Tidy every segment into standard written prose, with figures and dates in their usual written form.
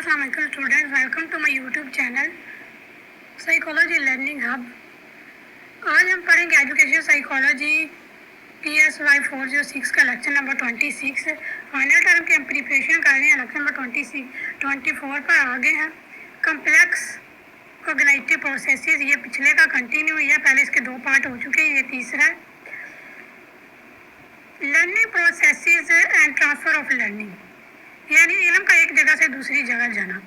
अस्सलाम वालेकुम student, welcome to my YouTube channel psychology learning hub. आज हम पढ़ेंगे एजुकेशन साइकोलॉजी PSY 406 का लेक्चर नंबर 26। फाइनल टर्म की हम प्रिपरेशन कर रहे हैं। लेक्चर नंबर 24 पर आगे हैं। कम्प्लेक्स कोग्निटिव प्रोसेसेस, ये पिछले का कंटिन्यू है, पहले इसके 2 पार्ट हो चुके हैं, ये तीसरा है। Learning processes and transfer of learning, यानी इल्म का एक जगह से दूसरी जगह जाना।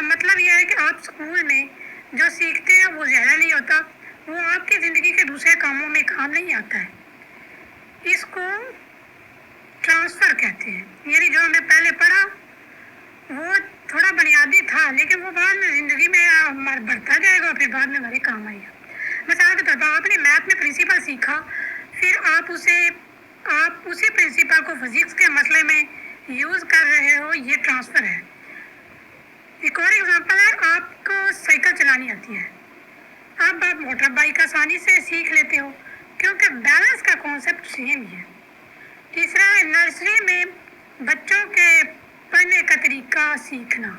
मतलब यह है कि आप स्कूल में जो सीखते हैं वो ज़्यादा नहीं होता, वो आपकी ज़िंदगी के दूसरे कामों में काम नहीं आता है। इसको ट्रांसफ़र कहते हैं। यानी जो हमें पहले पढ़ा वो थोड़ा बुनियादी था, लेकिन वो बाद में ज़िंदगी में बढ़ता जाएगा और फिर बाद में हमारे काम आएगा। मिसाल के तौर पर आपने मैथ में प्रिंसिपल सीखा, फिर आप उसी प्रिंसिपल को फिजिक्स के मसले में यूज़ कर रहे हो, ये ट्रांसफ़र है। एक और एग्जांपल है, आपको साइकिल चलानी आती है, अब आप मोटर बाइक आसानी से सीख लेते हो क्योंकि बैलेंस का कॉन्सेप्ट सेम ही है। तीसरा है नर्सरी में बच्चों के पढ़ने का तरीका सीखना,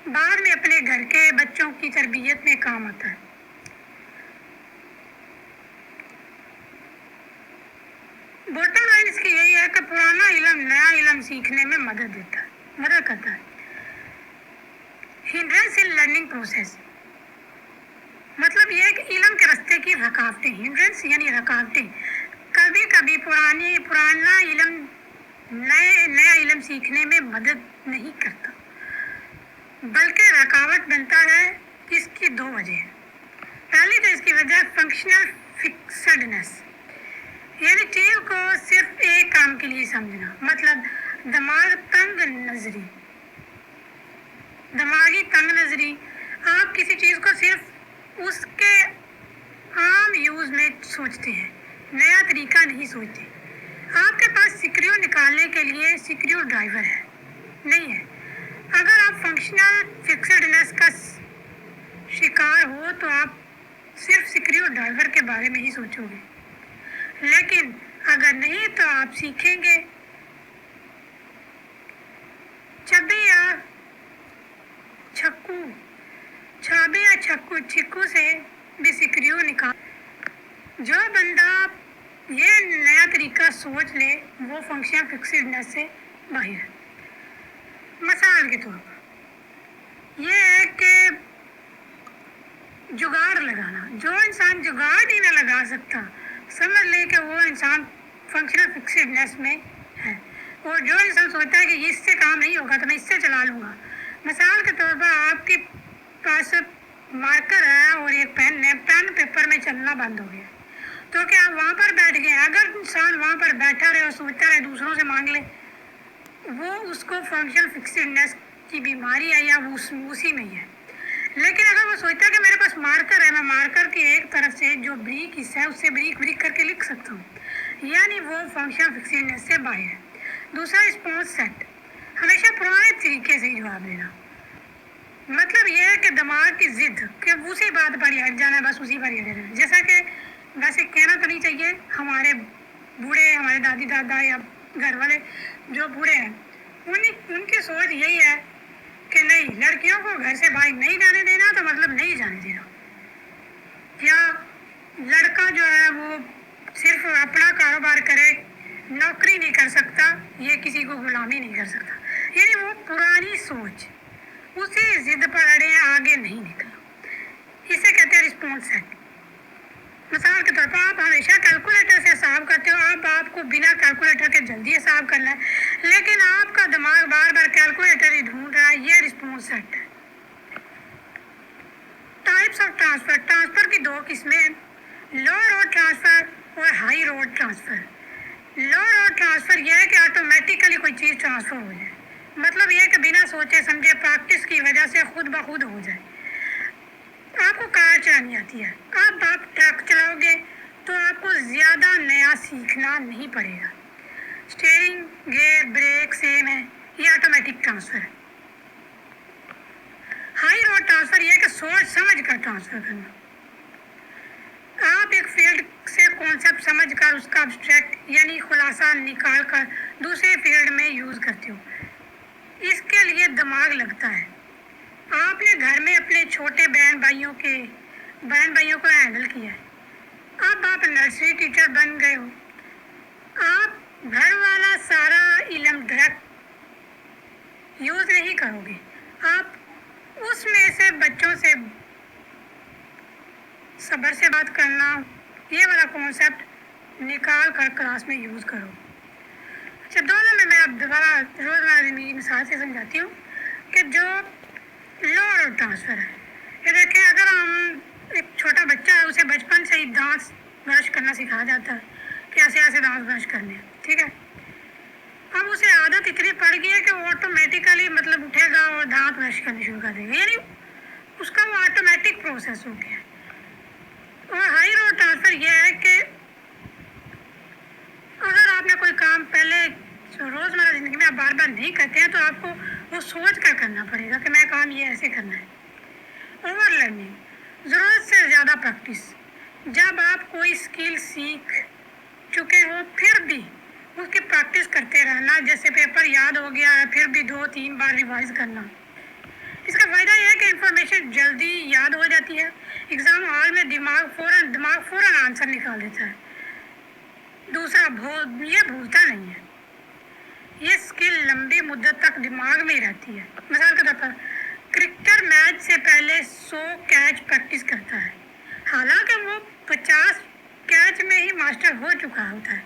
बाद में अपने घर के बच्चों की तरबियत में काम आता है। बॉटम लाइन इसकी यही है कि पुराना इल्म नया इल्म सीखने में मदद करता है। हिंड्रेंस इन लर्निंग प्रोसेस, मतलब ये है कि इल्म के रास्ते की रुकावटें। हिंड्रेंस यानी रुकावटें। कभी कभी पुराना इल्म नया इल्म सीखने में मदद नहीं करता, बल्कि रुकावट बनता है। इसकी 2 वजह है। पहली तो इसकी वजह फंक्शनल फिक्सडनेस, यानी चीज़ को सिर्फ एक काम के लिए समझना, मतलब दिमागी तंग नजरी। आप किसी चीज़ को सिर्फ उसके आम यूज़ में सोचते हैं, नया तरीका नहीं सोचते। आपके पास स्क्रू निकालने के लिए स्क्रू ड्राइवर है नहीं है। अगर आप फंक्शनल फिक्सडनेस का शिकार हो तो आप सिर्फ स्क्रू ड्राइवर के बारे में ही सोचोगे, लेकिन अगर नहीं तो आप सीखेंगे छिक्कू से भी स्क्रू निकाल। जो बंदा ये नया तरीका सोच ले वो फंक्शन फिक्सडनेस से बाहर है। मिसाल के तौर पर यह है कि जुगाड़ लगाना, जो इंसान जुगाड़ ही ना लगा सकता, समझ ले कि वो इंसान फंक्शनल फिक्सडनेस में है। और जो इंसान सोचता है कि इससे काम नहीं होगा तो मैं इससे चला लूँगा। मिसाल के तौर पर आपके पास मार्कर है और एक पेन है, पेन पेपर में चलना बंद हो गया तो क्या आप वहाँ पर बैठ गए? अगर इंसान वहाँ पर बैठा रहे और सोचता रहे, दूसरों से मांग ले, वो उसको फंक्शनल फिक्सडनेस की बीमारी है या वो उसी में ही है। लेकिन अगर वो सोचता है कि मेरे पास मार्कर है, मैं मार्कर की एक तरफ से जो ब्रीक हिस्सा है उससे ब्रीक करके लिख सकता हूँ, यानी वो फंक्शनल फिक्सडनेस से बाहर है। दूसरा रिस्पॉन्स सेट, हमेशा पुराने तरीके से जवाब देना। मतलब यह है कि दिमाग की जिद कि उसी बात पर ही हट जाना, बस उसी पर ही हट जाना। जैसा कि वैसे कहना तो नहीं चाहिए, हमारे बूढ़े, हमारे दादी दादा या घर वाले जो बूढ़े हैं उनकी सोच यही है कि नहीं, लड़कियों को घर से बाहर नहीं जाने देना तो मतलब नहीं जाने देना, या लड़का जो है वो सिर्फ अपना कारोबार करे, नौकरी नहीं कर सकता, ये किसी को गुलामी नहीं कर सकता। यानी वो पुरानी सोच, उसी जिद पर अड़े, आगे नहीं निकला। इसे कहते हैं रिस्पॉन्स सेट। मिसाल के तौर पर आप हमेशा कैलकुलेटर से हिसाब करते हो, अब आपको बिना कैलकुलेटर के जल्दी हिसाब करना है, लेकिन आपका दिमाग बार बार कैलकुलेटर ही ढूंढ रहा है, ये रिस्पॉन्स सेट है। टाइप्स ऑफ ट्रांसफ़र की 2 किस्में हैं, लो रोड ट्रांसफ़र और हाई रोड ट्रांसफ़र। लो रोड ट्रांसफ़र यह है कि ऑटोमेटिकली कोई चीज़ ट्रांसफ़र हो जाए, मतलब यह है कि बिना सोचे समझे प्रैक्टिस की वजह से खुद ब खुद हो जाए। आपको कार चलानी आती है, अब आप ट्रक चलाओगे तो आपको ज़्यादा नया सीखना नहीं पड़ेगा। स्टीयरिंग, गियर, ब्रेक सेम है, ये ऑटोमेटिक ट्रांसफ़र है। हाई रोड ट्रांसफ़र यह है कि सोच समझ कर ट्रांसफ़र करना। आप एक फील्ड से कॉन्सेप्ट समझ कर उसका एब्स्ट्रैक्ट यानी खुलासा निकाल कर दूसरे फील्ड में यूज़ करते हो। اس کے لیے دماغ لگتا ہے. آپ نے گھر میں اپنے چھوٹے بہن بھائیوں کو ہینڈل کیا ہے. اب آپ نرسری ٹیچر بن گئے ہو. آپ گھر والا سارا علم ڈائریکٹ یوز نہیں کرو گے. آپ اس میں سے بچوں سے صبر سے بات کرنا، یہ والا کانسیپٹ نکال کر کلاس میں یوز کرو. اچھا، دونوں میں اب دوبارہ روزمرہ زندگی مثال سے سمجھاتی ہوں کہ جو لوڈ اور ٹرانسفر ہے. یہ دیکھیں، اگر ہم ایک چھوٹا بچہ ہے، اسے بچپن سے ہی دانت برش کرنا سکھایا جاتا ہے کہ ایسے دانت برش کرنے ہیں، ٹھیک ہے. اب اسے عادت اتنی پڑ گئی ہے کہ وہ آٹومیٹیکلی اٹھے گا اور دانت برش کرنے شروع کر دے گا. یعنی اس کا وہ آٹومیٹک پروسیس ہو گیا. اور ہائی روڈ ٹرانسفر یہ ہے کہ اگر آپ نے کوئی کام پہلے روزمرہ زندگی میں آپ بار بار نہیں کرتے ہیں تو آپ کو وہ سوچ کر کرنا پڑے گا کہ میں کام یہ ایسے کرنا ہے. اوور لرننگ، ضرورت سے زیادہ پریکٹس. جب آپ کوئی اسکل سیکھ چکے ہو پھر بھی اس کی پریکٹس کرتے رہنا، جیسے پیپر یاد ہو گیا ہے پھر بھی 2-3 بار ریوائز کرنا. اس کا فائدہ یہ ہے کہ انفارمیشن جلدی یاد ہو جاتی ہے. ایگزام ہال میں دماغ فوراً آنسر نکال دیتا ہے. دوسرا، یہ بھولتا نہیں ہے. یہ اسکل لمبی مدت تک دماغ میں ہی رہتی ہے. مثال کے طور پر کرکٹر میچ سے پہلے 100 کیچ پریکٹس کرتا ہے، حالانکہ وہ 50 کیچ میں ہی ماسٹر ہو چکا ہوتا ہے،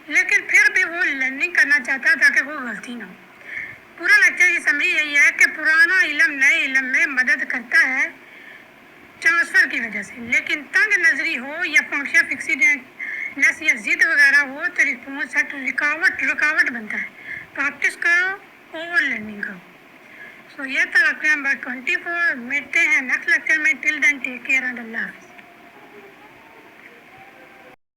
لیکن پھر بھی وہ لرننگ کرنا چاہتا ہے تاکہ کوئی غلطی نہ ہو. پورا لیکچر کی سمری یہی ہے کہ پرانا علم نئے علم میں مدد کرتا ہے ٹرانسفر کی وجہ سے، لیکن تنگ نظری ہو یا فنکشن فکسڈنس یا ضد وغیرہ ہو تو رکاوٹ بنتا ہے. پریکٹس کرو، اوور لرننگ کرو. سو یہ تھا لیکچر نمبر 24. ملتے ہیں نیکسٹ لیکچر میں. ٹل دین ٹیک کیئر اینڈ اللہ حافظ.